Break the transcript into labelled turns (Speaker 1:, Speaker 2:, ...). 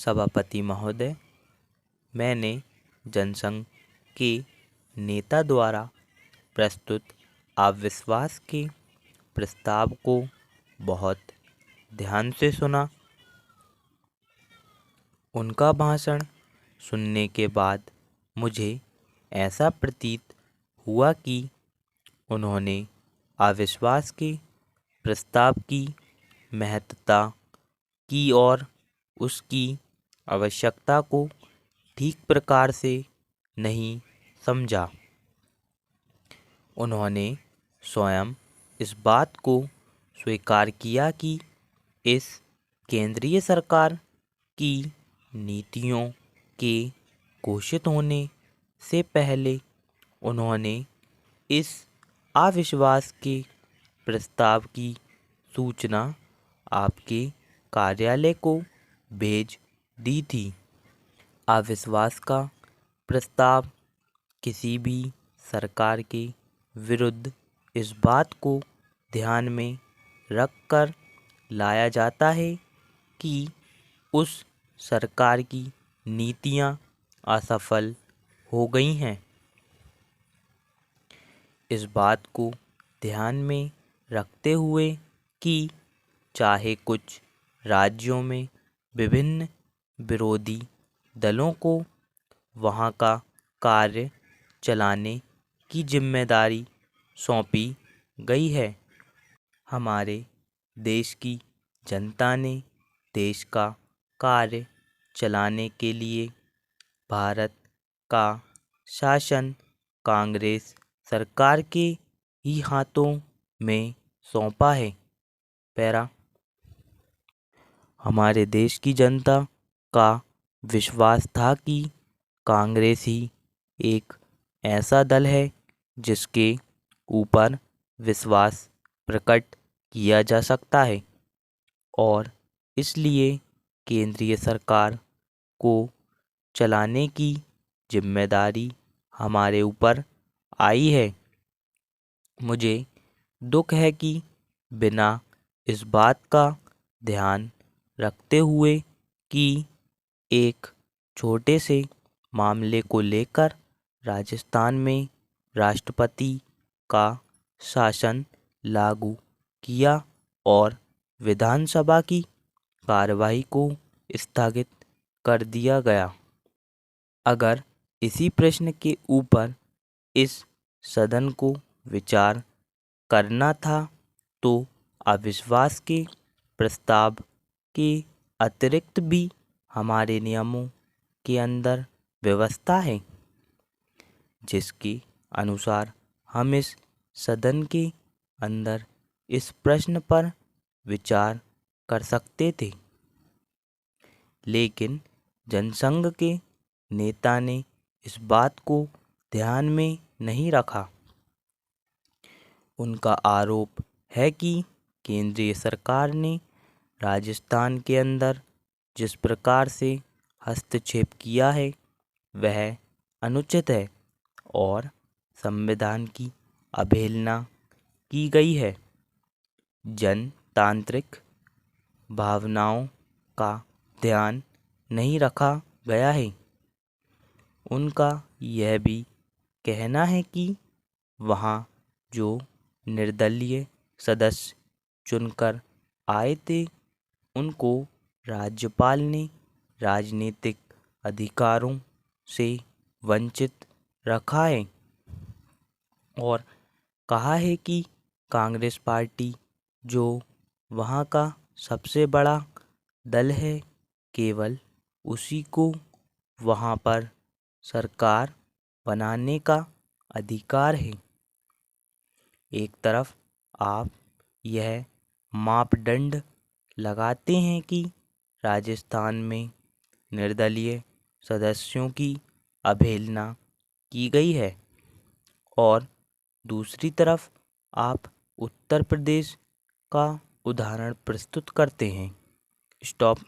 Speaker 1: सभापति महोदय, मैंने जनसंघ के नेता द्वारा प्रस्तुत अविश्वास के प्रस्ताव को बहुत ध्यान से सुना। उनका भाषण सुनने के बाद मुझे ऐसा प्रतीत हुआ कि उन्होंने अविश्वास के प्रस्ताव की महत्ता की और उसकी आवश्यकता को ठीक प्रकार से नहीं समझा। उन्होंने स्वयं इस बात को स्वीकार किया कि इस केंद्रीय सरकार की नीतियों के घोषित होने से पहले उन्होंने इस अविश्वास के प्रस्ताव की सूचना आपके कार्यालय को भेज दी थी। अविश्वास का प्रस्ताव किसी भी सरकार के विरुद्ध इस बात को ध्यान में रखकर लाया जाता है कि उस सरकार की नीतियां असफल हो गई हैं। इस बात को ध्यान में रखते हुए कि चाहे कुछ राज्यों में विभिन्न विरोधी दलों को वहाँ का कार्य चलाने की जिम्मेदारी सौंपी गई है, हमारे देश की जनता ने देश का कार्य चलाने के लिए भारत का शासन कांग्रेस सरकार के ही हाथों में सौंपा है। पैरा हमारे देश की जनता का विश्वास था कि कांग्रेस ही एक ऐसा दल है जिसके ऊपर विश्वास प्रकट किया जा सकता है और इसलिए केंद्रीय सरकार को चलाने की जिम्मेदारी हमारे ऊपर आई है। मुझे दुख है कि बिना इस बात का ध्यान रखते हुए कि एक छोटे से मामले को लेकर राजस्थान में राष्ट्रपति का शासन लागू किया और विधानसभा की कार्यवाही को स्थगित कर दिया गया। अगर इसी प्रश्न के ऊपर इस सदन को विचार करना था तो अविश्वास के प्रस्ताव के अतिरिक्त भी हमारे नियमों के अंदर व्यवस्था है जिसके अनुसार हम इस सदन के अंदर इस प्रश्न पर विचार कर सकते थे, लेकिन जनसंघ के नेता ने इस बात को ध्यान में नहीं रखा। उनका आरोप है कि केंद्रीय सरकार ने राजस्थान के अंदर जिस प्रकार से हस्तक्षेप किया है वह अनुचित है और संविधान की अवहेलना की गई है। जनतांत्रिक भावनाओं का ध्यान नहीं रखा गया है। उनका यह भी कहना है कि वहाँ जो निर्दलीय सदस्य चुनकर आए थे उनको राज्यपाल ने राजनीतिक अधिकारों से वंचित रखा है और कहा है कि कांग्रेस पार्टी जो वहाँ का सबसे बड़ा दल है केवल उसी को वहाँ पर सरकार बनाने का अधिकार है। एक तरफ आप यह मापदंड लगाते हैं कि राजस्थान में निर्दलीय सदस्यों की अवहेलना की गई है और दूसरी तरफ आप उत्तर प्रदेश का उदाहरण प्रस्तुत करते हैं। स्टॉप।